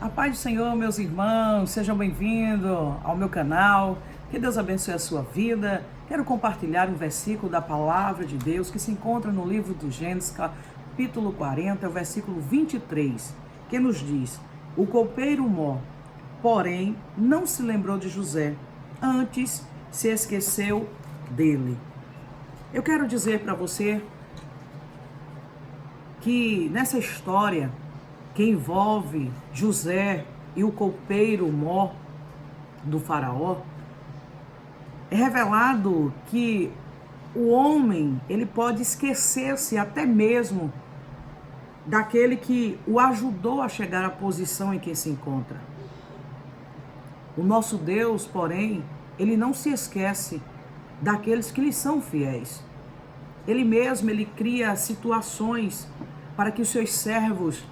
A paz do Senhor, meus irmãos, sejam bem-vindos ao meu canal. Que Deus abençoe a sua vida. Quero compartilhar um versículo da palavra de Deus que se encontra no livro do Gênesis, capítulo 40, o versículo 23, que nos diz: o copeiro Mó, porém, não se lembrou de José, antes se esqueceu dele. Eu quero dizer para você que nessa história que envolve José e o copeiro Mó do faraó, é revelado que o homem, ele pode esquecer-se até mesmo daquele que o ajudou a chegar à posição em que se encontra. O nosso Deus, porém, ele não se esquece daqueles que lhe são fiéis. Ele mesmo, ele cria situações para que os seus servos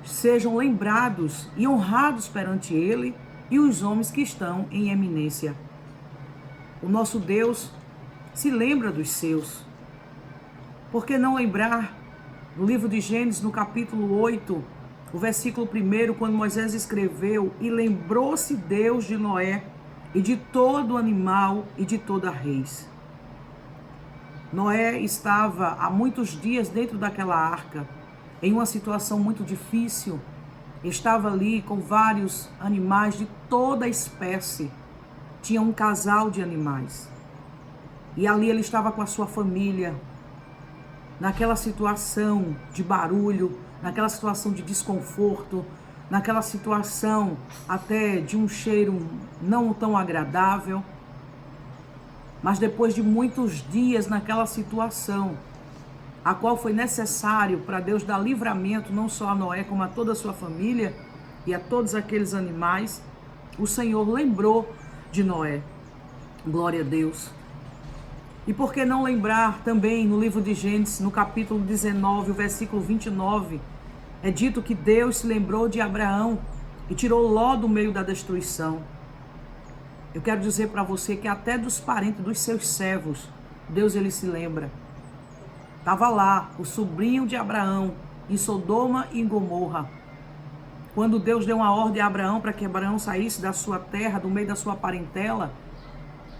sejam lembrados e honrados perante ele e os homens que estão em eminência. O nosso Deus se lembra dos seus. Por que não lembrar no livro de Gênesis, no capítulo 8, o versículo 1, quando Moisés escreveu: e lembrou-se Deus de Noé e de todo animal e de toda reis. Noé estava há muitos dias dentro daquela arca, em uma situação muito difícil. Estava ali com vários animais de toda espécie. Tinha um casal de animais. E ali ele estava com a sua família, naquela situação de barulho, naquela situação de desconforto, naquela situação até de um cheiro não tão agradável. Mas depois de muitos dias naquela situação, a qual foi necessário para Deus dar livramento não só a Noé, como a toda a sua família e a todos aqueles animais, o Senhor lembrou de Noé. Glória a Deus. E por que não lembrar também no livro de Gênesis, no capítulo 19, o versículo 29, é dito que Deus se lembrou de Abraão e tirou Ló do meio da destruição. Eu quero dizer para você que até dos parentes dos seus servos, Deus ele se lembra. Estava lá o sobrinho de Abraão em Sodoma e em Gomorra. Quando Deus deu uma ordem a Abraão para que Abraão saísse da sua terra, do meio da sua parentela,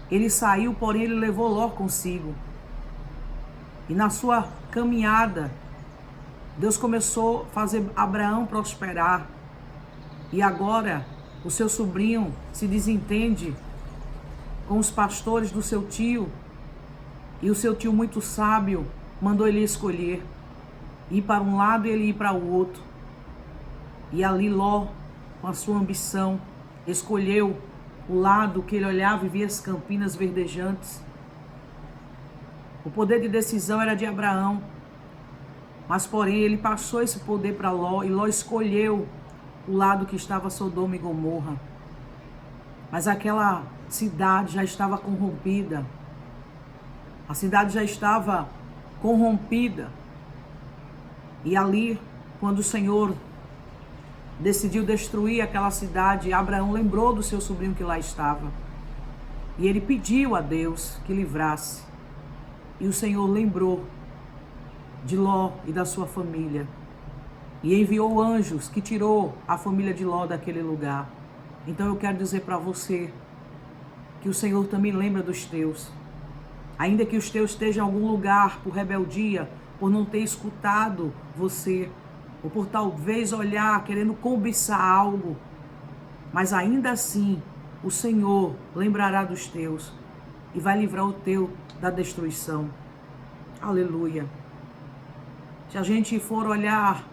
ele saiu, porém ele levou Ló consigo. E na sua caminhada, Deus começou a fazer Abraão prosperar. E agora o seu sobrinho se desentende com os pastores do seu tio. E o seu tio, muito sábio, mandou ele escolher ir para um lado e ele ir para o outro. E ali Ló, com a sua ambição, escolheu o lado que ele olhava e via as campinas verdejantes. O poder de decisão era de Abraão, mas porém ele passou esse poder para Ló, e Ló escolheu o lado que estava Sodoma e Gomorra. Mas aquela cidade já estava corrompida. A cidade já estava corrompida. E ali, quando o Senhor decidiu destruir aquela cidade, Abraão lembrou do seu sobrinho que lá estava. E ele pediu a Deus que livrasse. E o Senhor lembrou de Ló e da sua família. E enviou anjos que tirou a família de Ló daquele lugar. Então eu quero dizer para você que o Senhor também lembra dos teus. Ainda que os teus estejam em algum lugar por rebeldia, por não ter escutado você, ou por talvez olhar querendo cobiçar algo, mas ainda assim o Senhor lembrará dos teus e vai livrar o teu da destruição. Aleluia. Se a gente for olhar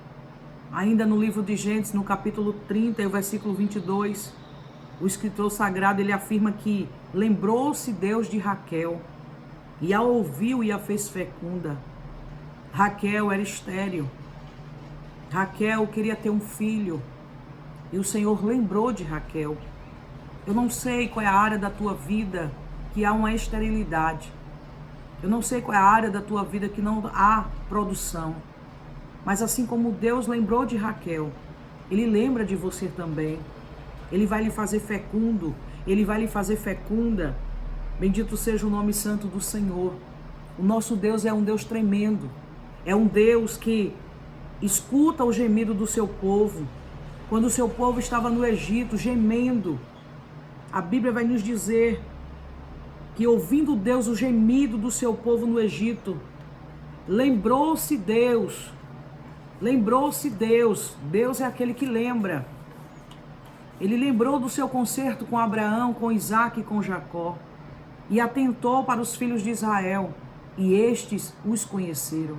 ainda no livro de Gênesis, no capítulo 30, e o versículo 22, o escritor sagrado ele afirma que lembrou-se Deus de Raquel, e a ouviu e a fez fecunda. Raquel era estéril. Raquel queria ter um filho. E o Senhor lembrou de Raquel. Eu não sei qual é a área da tua vida que há uma esterilidade. Eu não sei qual é a área da tua vida que não há produção. Mas assim como Deus lembrou de Raquel, Ele lembra de você também. Ele vai lhe fazer fecundo. Ele vai lhe fazer fecunda. Bendito seja o nome santo do Senhor. O nosso Deus é um Deus tremendo. É um Deus que escuta o gemido do seu povo. quando o seu povo estava no Egito, gemendo, a Bíblia vai nos dizer que, ouvindo Deus o gemido do seu povo no Egito, lembrou-se Deus. Deus é aquele que lembra. Ele lembrou do seu concerto com Abraão, com Isaac e com Jacó, e atentou para os filhos de Israel, e estes os conheceram.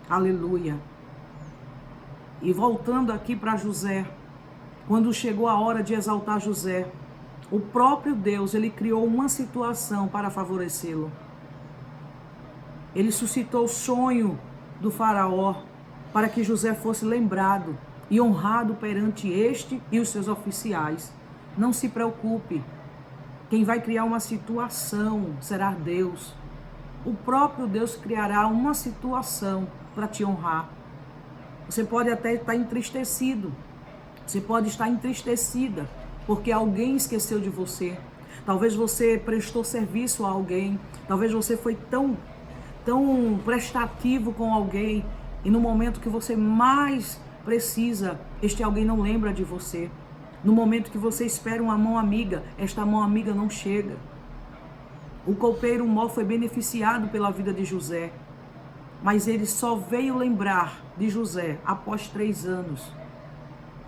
Aleluia. E voltando aqui para José, quando chegou a hora de exaltar José, o próprio Deus, ele criou uma situação para favorecê-lo. Ele suscitou o sonho do faraó para que José fosse lembrado e honrado perante este e os seus oficiais. Não se preocupe, quem vai criar uma situação será Deus. O próprio Deus criará uma situação para te honrar. Você pode até estar entristecido, você pode estar entristecida, porque alguém esqueceu de você. Talvez você prestou serviço a alguém, talvez você foi tão prestativo com alguém, e no momento que você mais precisa, este alguém não lembra de você. No momento que você espera uma mão amiga, esta mão amiga não chega. O copeiro Mó foi beneficiado pela vida de José, mas ele só veio lembrar de José após 3 anos.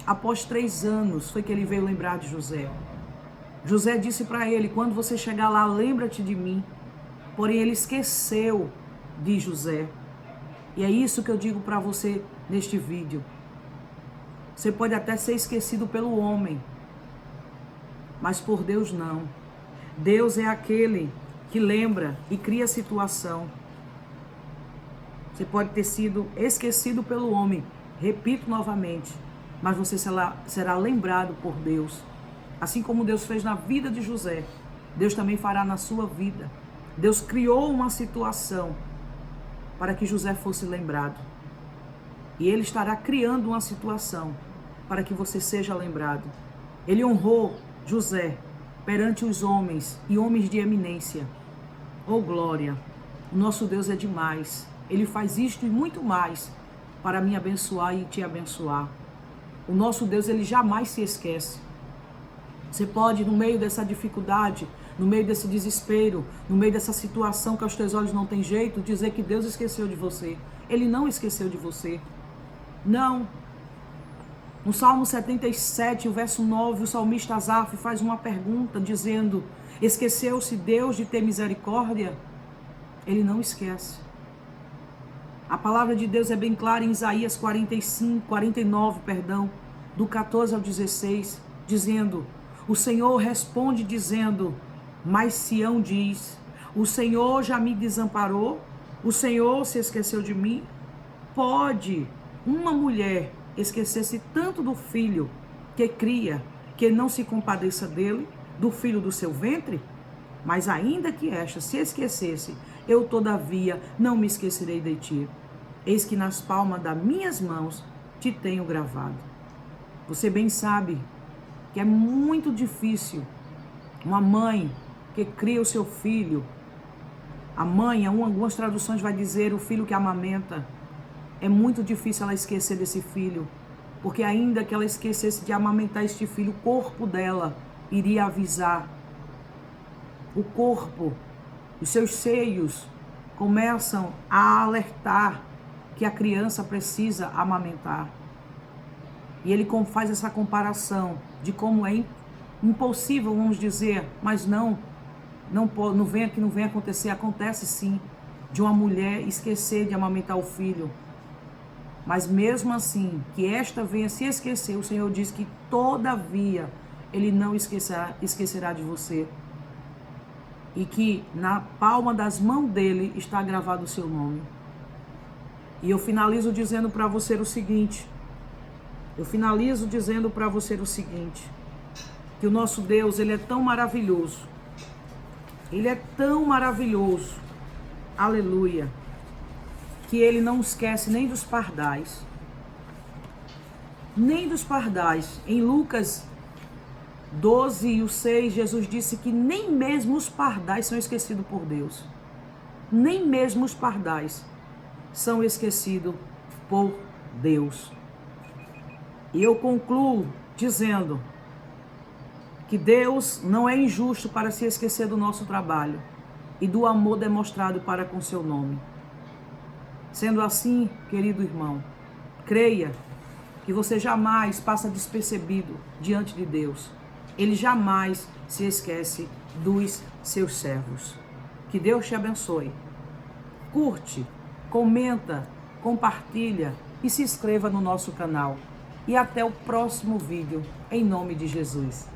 Após 3 anos foi que ele veio lembrar de José. José disse para ele: quando você chegar lá, lembra-te de mim. Porém, ele esqueceu de José. E é isso que eu digo para você neste vídeo. Você pode até ser esquecido pelo homem, mas por Deus não. Deus é aquele que lembra e cria situação. Você pode ter sido esquecido pelo homem, repito novamente, mas você será lembrado por Deus. Assim como Deus fez na vida de José, Deus também fará na sua vida. Deus criou uma situação para que José fosse lembrado. E Ele estará criando uma situação para que você seja lembrado. Ele honrou José perante os homens e homens de eminência. Oh glória! O nosso Deus é demais. Ele faz isto e muito mais para me abençoar e te abençoar. O nosso Deus, ele jamais se esquece. Você pode, no meio dessa dificuldade, no meio desse desespero, no meio dessa situação que aos teus olhos não tem jeito, dizer que Deus esqueceu de você. Ele não esqueceu de você. Não. No Salmo 77, o verso 9, o salmista Asaf faz uma pergunta dizendo: esqueceu-se Deus de ter misericórdia? Ele não esquece. A palavra de Deus é bem clara em Isaías 49, do 14 ao 16, dizendo: o Senhor responde dizendo, mas Sião diz: o Senhor já me desamparou? O Senhor se esqueceu de mim? Pode uma mulher esquecer-se tanto do filho que cria, que não se compadeça dele, do filho do seu ventre? Mas ainda que esta se esquecesse, eu todavia não me esquecerei de ti. Eis que nas palmas das minhas mãos te tenho gravado. Você bem sabe que é muito difícil uma mãe que cria o seu filho. A mãe, algumas traduções vai dizer o filho que amamenta. É muito difícil ela esquecer desse filho, porque ainda que ela esquecesse de amamentar este filho, o corpo dela iria avisar. O corpo, os seus seios começam a alertar que a criança precisa amamentar. E ele faz essa comparação de como é impossível, vamos dizer, mas não vem acontecer. Acontece sim, de uma mulher esquecer de amamentar o filho. Mas mesmo assim, que esta venha se esquecer, o Senhor diz que todavia Ele não esquecerá de você. E que na palma das mãos dele está gravado o seu nome. E eu finalizo dizendo para você o seguinte. Que o nosso Deus, ele é tão maravilhoso. Ele é tão maravilhoso. Aleluia. Que ele não esquece nem dos pardais. Nem dos pardais. Em Lucas 12:6, Jesus disse que nem mesmo os pardais são esquecidos por Deus. Nem mesmo os pardais são esquecidos por Deus. E eu concluo dizendo que Deus não é injusto para se esquecer do nosso trabalho e do amor demonstrado para com seu nome. Sendo assim, querido irmão, creia que você jamais passa despercebido diante de Deus. Ele jamais se esquece dos seus servos. Que Deus te abençoe. Curte, comenta, compartilha e se inscreva no nosso canal. E até o próximo vídeo, em nome de Jesus.